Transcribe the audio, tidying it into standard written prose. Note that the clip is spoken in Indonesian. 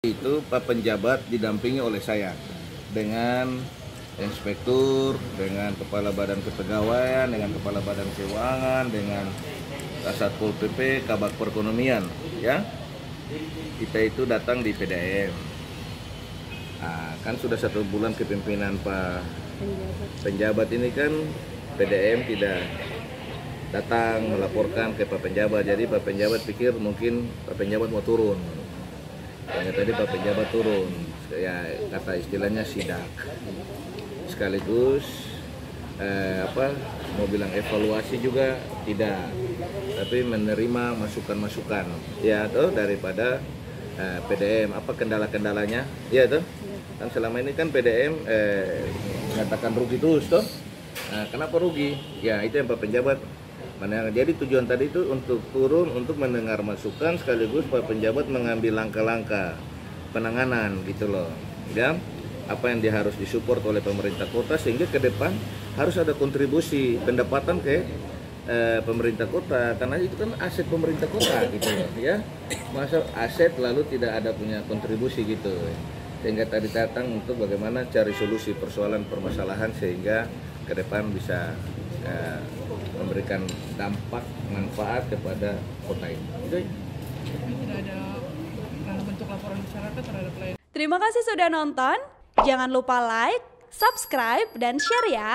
Itu Pak Penjabat didampingi oleh saya dengan inspektur, dengan kepala badan kepegawaian, dengan kepala badan keuangan, dengan Satpol PP, Kabak Perekonomian, ya. Kita itu datang di PDAM. Nah, kan sudah 1 bulan kepemimpinan Pak Penjabat ini kan PDAM tidak datang melaporkan ke Pak Penjabat. Jadi Pak Penjabat pikir mungkin Pak Penjabat mau turun. Ternyata tadi Pak Penjabat turun, ya kata istilahnya sidak. Sekaligus mau bilang evaluasi juga tidak, tapi menerima masukan-masukan ya tuh daripada PDM. Apa kendala-kendalanya? Ya tuh kan selama ini kan PDM mengatakan rugi terus tuh. Nah, kenapa rugi? Ya itu yang Pak Penjabat. Jadi tujuan tadi itu untuk turun, untuk mendengar masukan, sekaligus Pak Penjabat mengambil langkah-langkah penanganan gitu loh. Ya, apa yang harus disupport oleh pemerintah kota sehingga ke depan harus ada kontribusi pendapatan ke pemerintah kota, karena itu kan aset pemerintah kota gitu loh, ya. Masa aset lalu tidak ada punya kontribusi gitu. Sehingga tadi datang untuk bagaimana cari solusi persoalan permasalahan sehingga ke depan bisa memberikan dampak manfaat kepada kota ini. Tidak ada bentuk laporan masyarakat terhadap lain. Terima kasih sudah nonton. Jangan lupa like, subscribe, dan share ya.